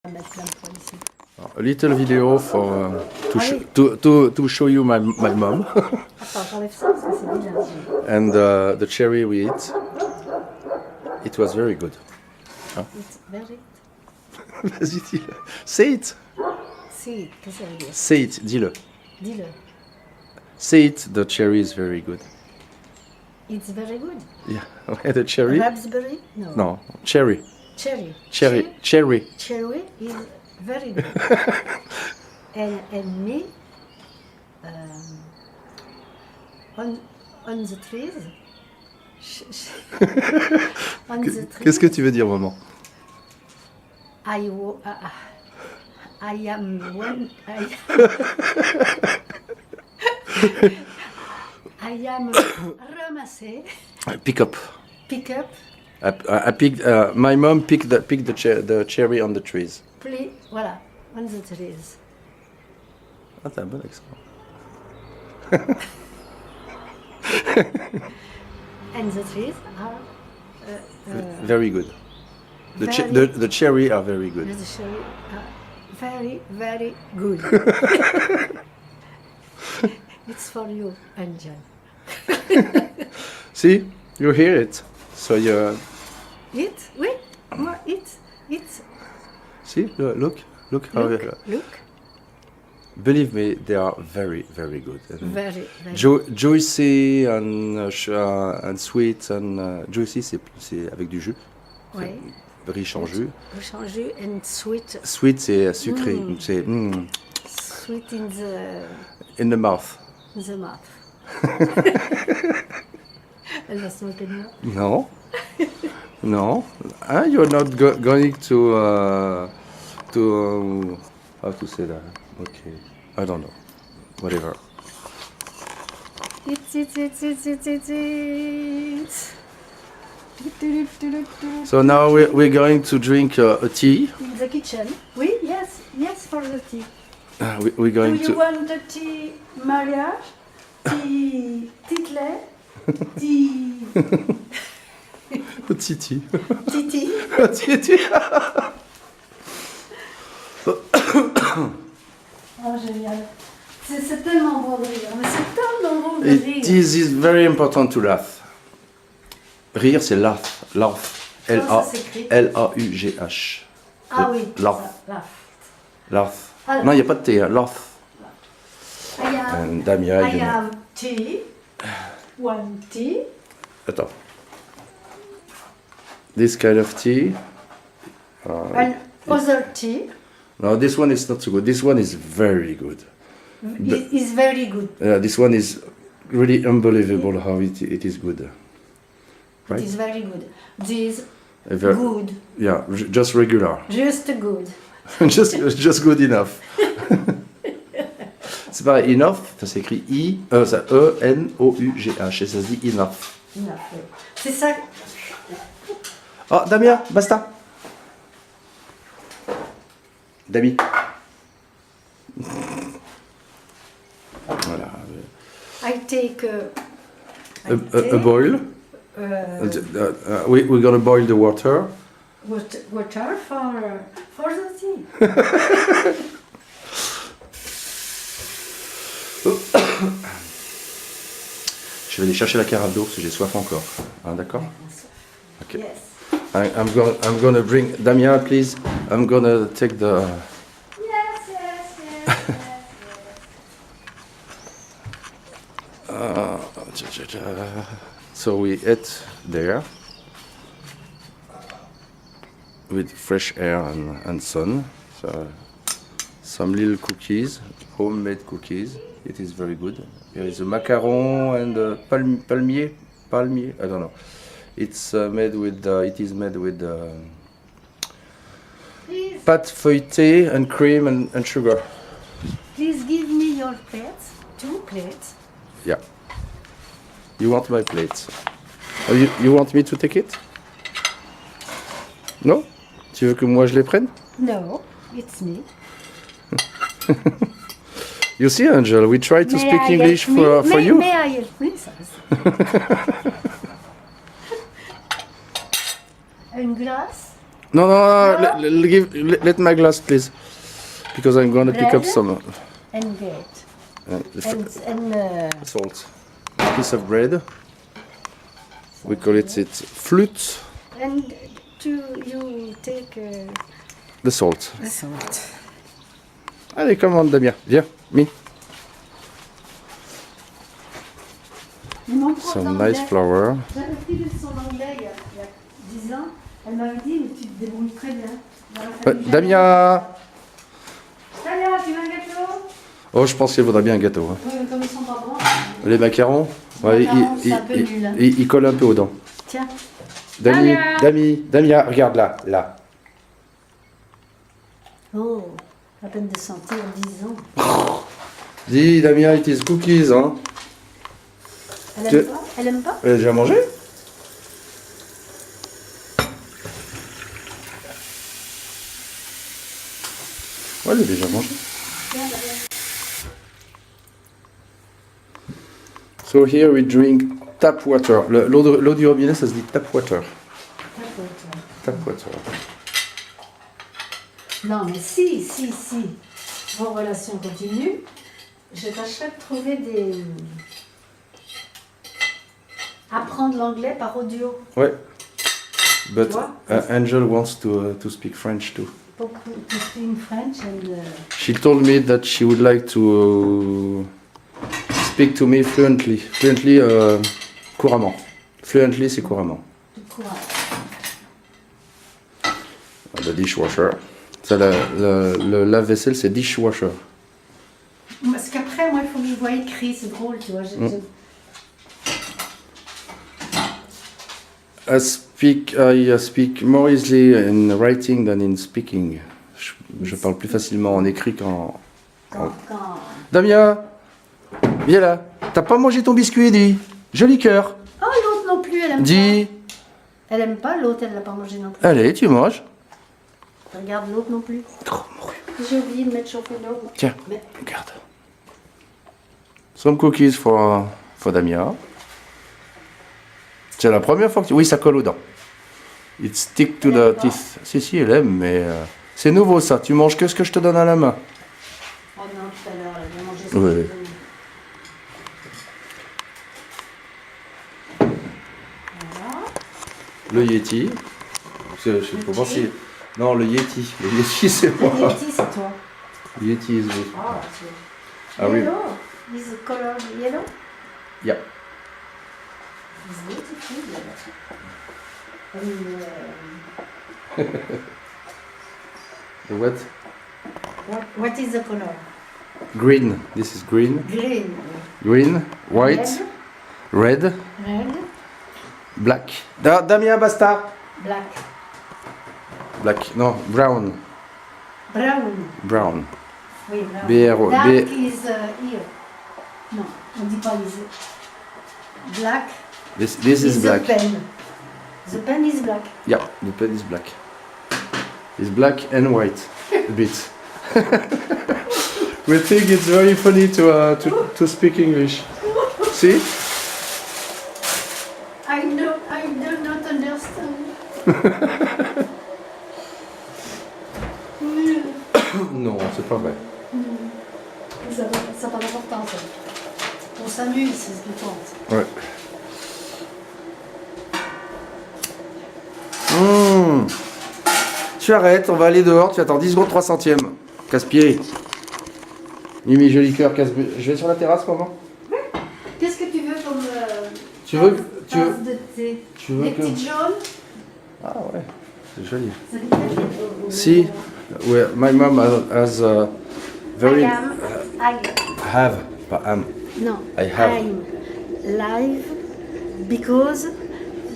A little video for to show you my mom. And the cherry we eat. It was very good. Hein? It's very... Vas-y, dis-le. Say it. Si, qu'est-ce que ça veut dire? Say it, dis-le. Dis-le. Say it, the cherry is very good. It's very good. Yeah, the cherry? Raspberry? No. No, cherry. Cherry. Cherry. Cherry. Cherry is very good. and me, on the trees. On the trees. Qu'est-ce que tu veux dire, maman? I am one. I am ramassé. Pick up. Pick up. I picked. My mom picked the cherry on the trees. Voilà, on the trees. Ah, t'as un bon accent. And the trees are Very good. The cherry are very good. the cherry are very, very good. It's for you, Angel. See, you hear it. So you Eat, oui, more eat. see, look how. Look, Believe me, they are very, very good. And very. juicy and sweet and juicy, c'est avec du jus. Oui. Riche en jus. Rich en jus and sweet. Sweet, c'est sucré. C'est Sweet in the mouth. in the mouth. Elle va se moquer de moi. No, no. You're not going to how to say that? Okay, I don't know. Whatever. It's. So now we're going to drink a tea. In the kitchen. Oui, yes, for the tea. We're going Do you want the tea mariage? Tea title? Tea Titi. titi? Titi. Oh, génial. C'est tellement bon de rire, mais c'est tellement bon de rire. It is very important to laugh. Rire, c'est laugh. Laugh. Comment ça s'écrit? L-A-U-G-H. Ah oui, Laugh. ça, laugh. Laugh. Ah, Non, il n'y a pas de T. Laugh. I am, Damia, I am tea. One tea. Attends. This kind of tea. And other tea. No, this one is not so good. This one is very good. Is very good. This one is really unbelievable how it is good. Right? It is very good. This Very- good. Yeah, just regular. Just good. just good enough. C'est pareil, enough, ça s'écrit E-N-O-U-G-H et ça se dit enough. Enough, oui. C'est ça. Oh, Damien, basta. Dami. Voilà. I take A boil. We're gonna boil the water. water for the tea. Je vais aller chercher la carafe d'eau parce que j'ai soif encore. Hein, d'accord? Okay. Yes. I'm gonna bring Damien, please. I'm gonna take the. Yes. So we ate there with fresh air and sun. So some little cookies, homemade cookies. It is very good. There is a macaron and palmier. I don't know. It's made with. It is made with Please, pâte feuilletée and cream and sugar. please give me your plates. 2 plates. Yeah. You want my plate? You want me to take it? No? Tu veux que moi je les prenne? No, it's me. You see, Angel, we try to speak English for you. May I help me? Une glace? No, let my glass, please. Because I'm gonna pick up Bread? some And bread. And salt. Piece of bread. We call it flute. and you take The salt. the salt. Allez, come on, Damien. Viens, me. Mon prof Some d'anglais, nice flour. j'avais pris des leçons d'anglais il y a 10 ans. Elle m'avait dit, mais tu te débrouilles très bien. Dans la famille Damien. Damien, tu veux un gâteau? Oh, je pense qu'il vaudrait bien un gâteau. Hein. Oui, mais comme ils sont pas bons. Les macarons, macarons, c'est un peu nul, hein. il colle un peu aux dents. Tiens. Damien, regarde là, là. Oh, à peine de sentir 10 ans. Dis, Damien, it is cookies, hein. Elle Tu- aime pas? Elle aime pas? Elle a déjà mangé? Ouais, elle a déjà mangé. So here we drink tap water. L'eau du robinet, ça se dit tap water. Tap water. Non, mais si vos relations continuent, je tâcherai de trouver des... apprendre l'anglais par audio. Ouais. But Tu vois? Angel wants to speak French too. Pour to speak French and... She told me that she would like to speak to me fluently. Fluently, couramment. Fluently, c'est couramment. tout courant. Le dishwasher. Ça, le lave-vaisselle, c'est dishwasher. Parce qu'après, moi, il faut que je vois écrit, c'est drôle, tu vois. I speak more easily in writing than in speaking. Je parle plus facilement en écrit qu'en... Quand... Damien, viens là. T'as pas mangé ton biscuit, dis. Joli cœur. Oh, l'autre non plus, elle aime Dis. pas. Elle aime pas, l'autre, elle l'a pas mangé non plus. Allez, tu manges. Regarde l'autre non plus. Trop mouru. J'ai oublié de mettre chauffer l'autre. Tiens, Mais- regarde. Some cookies for Damien. C'est la première fois que tu... Oui, ça colle aux dents. It stick to Elle aime the pas. teeth. Si, elle aime, mais... c'est nouveau, ça. Tu manges que ce que je te donne à la main. Oh non, tout à l'heure, elle a mangé ça. Oui. Voilà. Le Yeti. Je sais pas Yeti. si... Non, le Yeti. Le Yeti, c'est moi. Le Yeti, c'est toi. Le Yeti is me. Ah, c'est... Ah oui. Yellow. Is the color yellow? Yeah. It's beautiful yellow. And, What? what is the color? Green. This is green. Green. Green. White. Red. Red. Red. Black. Damien, basta. Black. Black. Non, brown. Brown. Brown. Oui, brown. B-R-O- Black B- is here. Non, on dit pas is. Black This is black. the pen. The pen is black. Yeah, the pen is black. It's black and white, a bit. We think it's very funny to speak English. See? I do not understand. Non, c'est pas vrai. Ça n'a pas d'importance. On s'amuse, c'est ce qui compte. Ouais. Mmh. Tu arrêtes, on va aller dehors, tu attends 10 secondes 3 centièmes. Casse-pied. Mimi, joli cœur, casse-pied. Je vais sur la terrasse, maman. Qu'est-ce que tu veux comme Tu veux- tasse de thé? tu veux Les que- petites jaunes? Ah ouais, c'est joli. Ça lui fait- See, my mom has a very... I Have, pas am. no. I have. I'm live because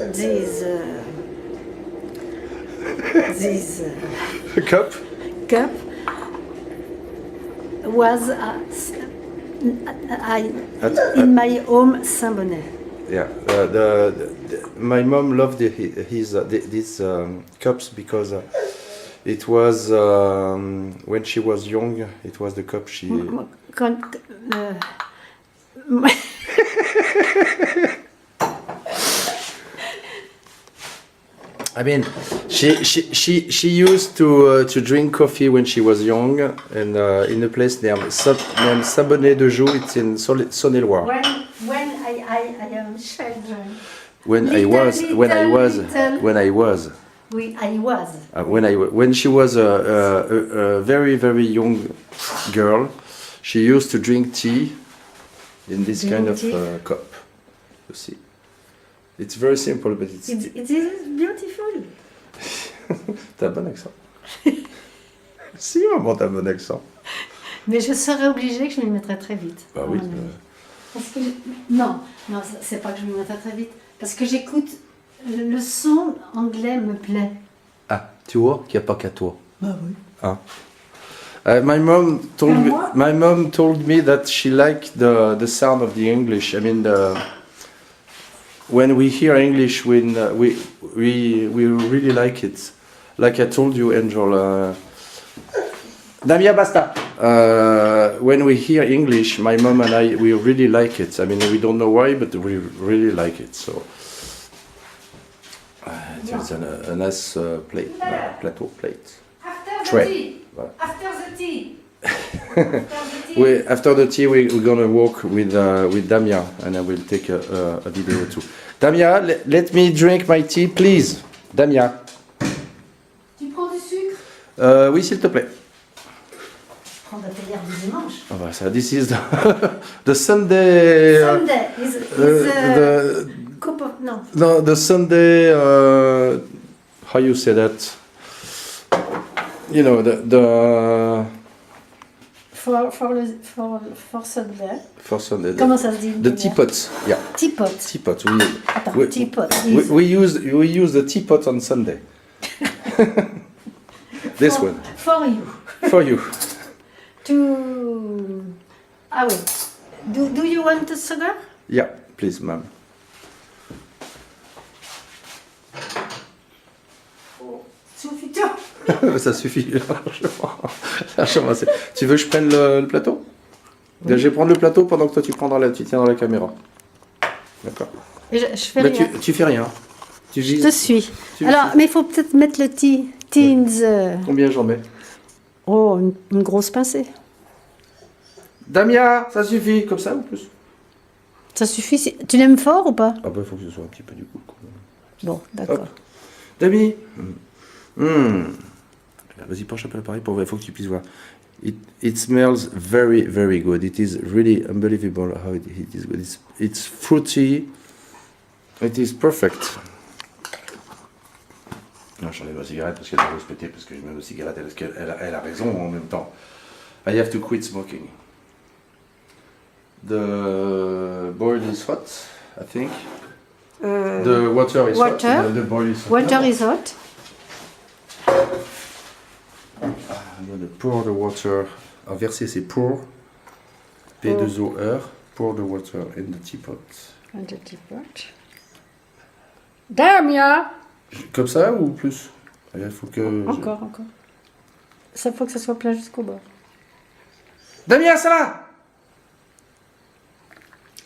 this Cup. cup was in my home Saint-Bonnet. Yeah, my mom loved these cups because it was when she was young. It was the cup she. Quand, I mean, she used to drink coffee when she was young, and in a place named Sabonnet-de-Joux. It's in Saône-et-Loire. When I am children. When she was a very young girl, she used to drink tea in this kind of cup. You see, it's very simple, but it is beautiful. T'as un bon accent. Si, vraiment, t'as un bon accent. Mais je serais obligée que je m'y mettrais très vite. Bah oui. Parce que non, c'est pas que je m'y mettrais très vite. Parce que j'écoute, le son anglais me plaît. Ah, tu vois qu'il n'y a pas qu'à toi. Bah oui. Hein? My mom told me that she liked the sound of the English. I mean, when we hear English, we really like it. Like I told you, Angel. Damia, basta. When we hear English, my mom and I, we really like it. I mean, we don't know why, but we really like it. So it's a nice plate, plateau plate. After the tea. Voilà. After the tea. After the tea, we're gonna walk with Damia, and I will take a video too. Damia, let me drink my tea, please. Damia. Tu prends du sucre? Oui, s'il te plaît. Prends la théière du dimanche. Oh, bah, ça, this is the Sunday. Sunday is the cup of no. No, the Sunday. How you say that? You know the. For Sunday. For Sunday. Comment ça se dit? The teapot. Yeah. Teapot. Teapot. Attends, teapot. We use the teapot on Sunday. This one. For you. For you. Ah oui. Do you want a sugar? Yeah, please, ma'am. Suffit. Ça suffit largement. Tu veux que je prenne le plateau? Oui. Je vais prendre le plateau pendant que toi tu tiens dans la caméra. D'accord. Et je fais mais rien. Tu fais rien. Je te suis. Alors, mais il faut peut-être mettre le tea. Combien j'en mets? Oh, une grosse pincée. Damia, ça suffit, comme ça ou plus? Ça suffit. Tu l'aimes fort ou pas? Ah bah il faut que ce soit un petit peu du coup. Bon, d'accord. Dami. Vas-y, penche un peu l'appareil pour voir, il faut que tu puisses voir. It smells very good. It is really unbelievable how it is good. It's fruity. It is perfect. Non, j'enlève ma cigarette parce qu'elle doit se péter, parce que je mets ma cigarette, parce qu'elle a raison en même temps. I have to quit smoking. The boil is hot, I think. The water is hot. The boil is hot. Water is hot. I'm going to pour the water. Verser, c'est pour. P2OR. Pour the water in the teapot. In the teapot. Damia! Comme ça ou plus? Il faut que. Encore. Ça faut que ça soit plein jusqu'au bord. Damien, ça va?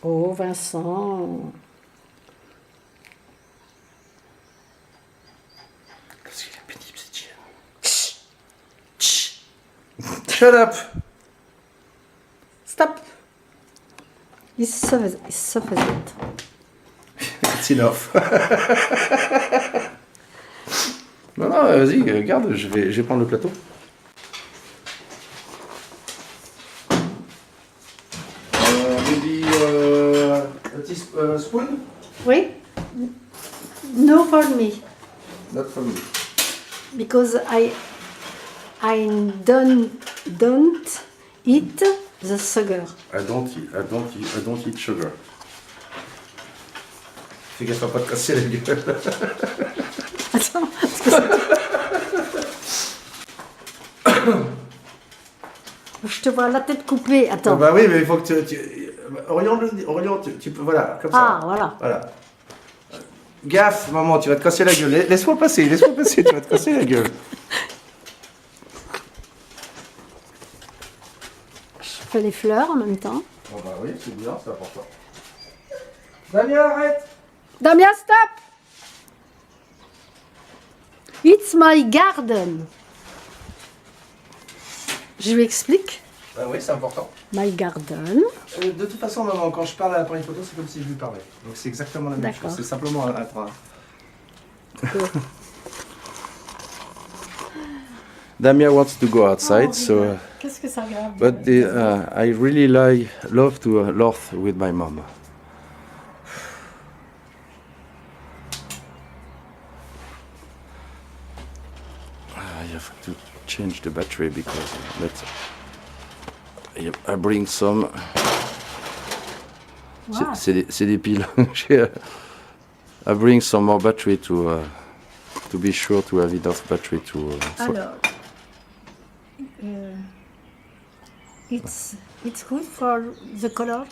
Oh, Vincent. Parce qu'il est pénible, c'est Chut. Shut up. Stop. It's sufficient. It's enough. Non, vas-y, regarde, je vais prendre le plateau. Maybe a spoon? Oui? No for me. Not for me. Because I don't eat the sugar. I don't eat sugar. Fais gaffe à pas te casser la gueule. Attends, parce que je te vois la tête coupée. Attends. Bah oui, mais il faut que tu oriente, tu peux, voilà, comme ça. Ah, voilà. Gaffe, maman, tu vas te casser la gueule. Laisse-moi passer, tu vas te casser la gueule. Je fais les fleurs en même temps. Oh bah oui, c'est bien, c'est important. Damien, arrête! Damien, stop! is my garden. Je lui explique. Ah oui, c'est important. My garden. De toute façon, maman, quand je parle à l'appareil photo, c'est comme si je lui parlais. Donc c'est exactement la même D'accord. chose. C'est simplement un train. Damia wants to go outside, Oh, so. regarde. Qu'est-ce que ça regarde? But I really love to laugh with my mom. I have to change the battery because I bring some. Wow. C'est des piles. I bring some more battery to be sure to have enough battery to. Alors, it's good for the color.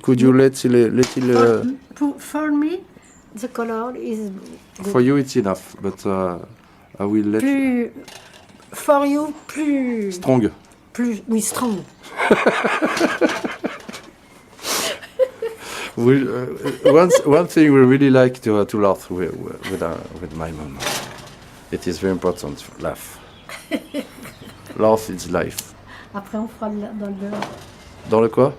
Could you let it? For me, the color is good. For you, it's enough, but I will let. Plus, for you, plus. Strong. Plus, oui, strong. One thing we really like to laugh with my mom. It is very important. Laugh. Laugh is life. Après, on fera dans le dehors. Dans le quoi?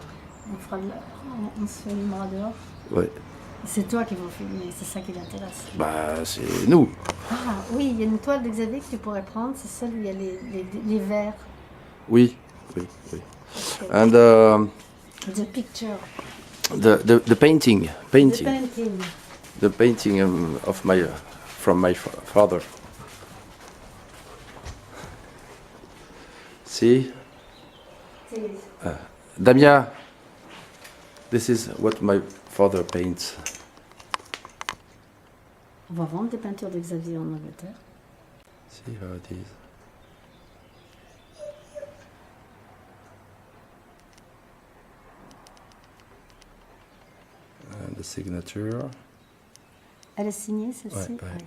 On se filmera dehors. Ouais. C'est toi qui vas filmer, c'est ça qui l'intéresse. Bah, c'est nous. Ah oui, il y a une toile de Xavier que tu pourrais prendre, c'est celle où il y a les verres. Oui. And The picture. the painting. The painting. The painting of from my father. See? Damia, this is what my father paints. On va vendre des peintures de Xavier en Angleterre. See how it is. And the signature. Elle est signée, celle-ci? Ouais.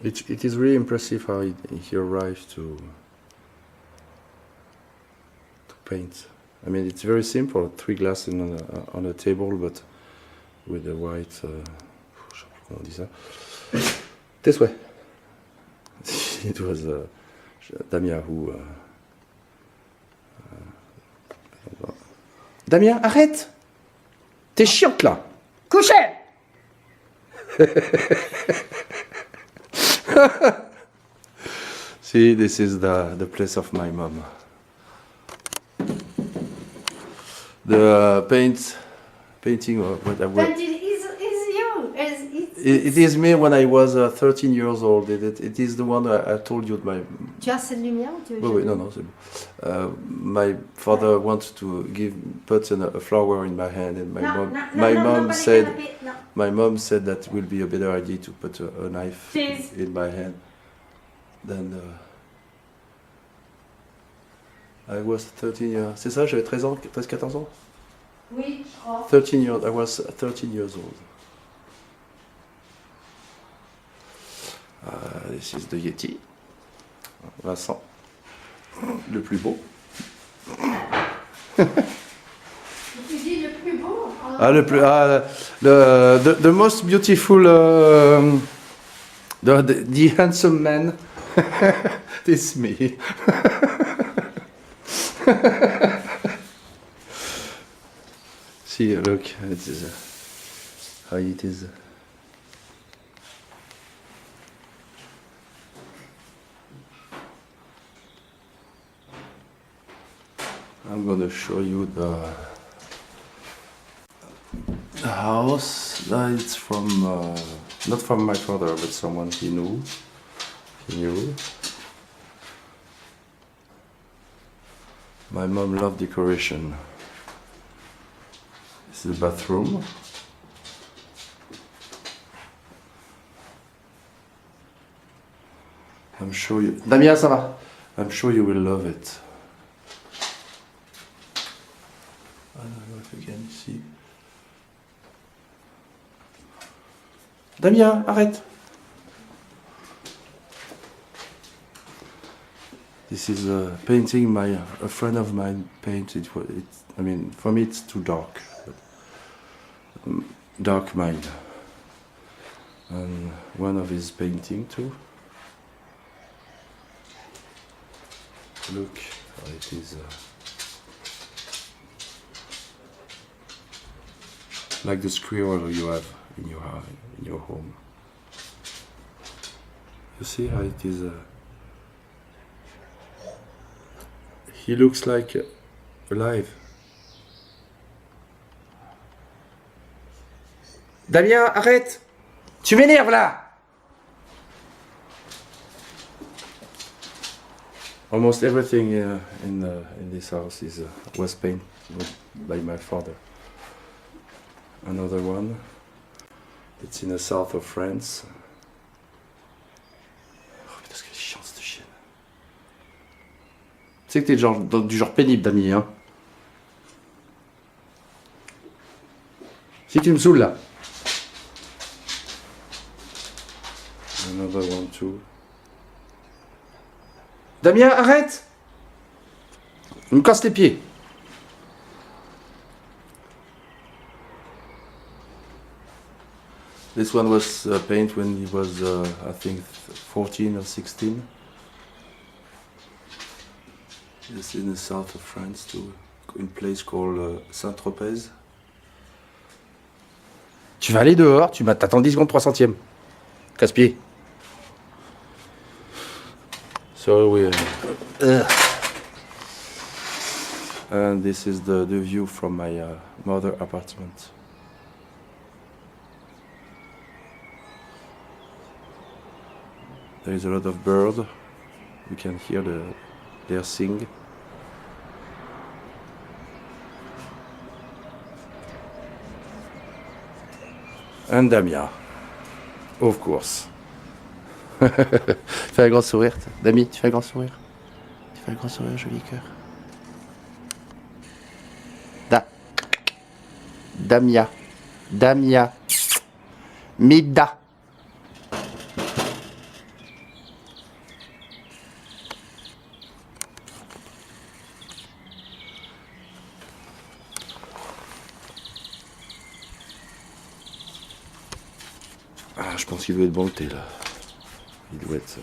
It is really impressive how he arrived to paint. I mean, it's very simple. 3 glasses on a table, but with the white. Je sais plus comment on dit ça. This way. It was Damia who. Damien, arrête! T'es chiante là! Couchez! See, this is the place of my mom. The painting of what I But it is you. it is me when I was 13 years old. It is the one I told you. Tu as cette lumière ou tu veux? Oui, non, c'est bon. My father wanted to put a flower in my hand, and my mom said that it will be a better idea to put a knife Please. in my hand. Then I was 13 years. C'est ça, j'avais 13 ans, presque 14 ans. Oui, je crois. 13 years. I was 13 years old. This is the Yeti. Vincent, le plus beau. Tu dis le plus beau? The most beautiful, the handsome man. It's me. See, look, it is how it is. I'm gonna show you the house. It's from not from my father, but someone he knew. My mom loved decoration. This is the bathroom. I'm sure you. Damien, ça va? I'm sure you will love it. I don't know if you can see. Damien, arrête! This is a painting a friend of mine painted. I mean, for me it's too dark. Dark mind. And one of his painting too. Look how it is like the squirrel you have in your home. You see how it is he looks like alive. Damien, arrête! Tu m'énerves là! Almost everything in this house was painted by my father. Another one. It's in the south of France. Oh putain, ce qu'elle est chiante cette chienne. Tu sais que t'es du genre pénible, Damien, hein? Si tu me saoules là. Another one too. Damien, arrête! Il me casse les pieds. This one was painted when he was, I think, 14 or 16. It's in the south of France too, in a place called Saint-Tropez. Tu vas aller dehors, t'attends 10 secondes, 3 centièmes. Casse-pied. So we. And this is the view from my mother apartment. There is a lot of birds. You can hear they sing. And Damien, of course. Fais un grand sourire, Dami, tu fais un grand sourire. Tu fais un grand sourire, joli cœur. Damia. Damia. Mida. Ah, je pense qu'il doit être bon le thé là. Il doit être.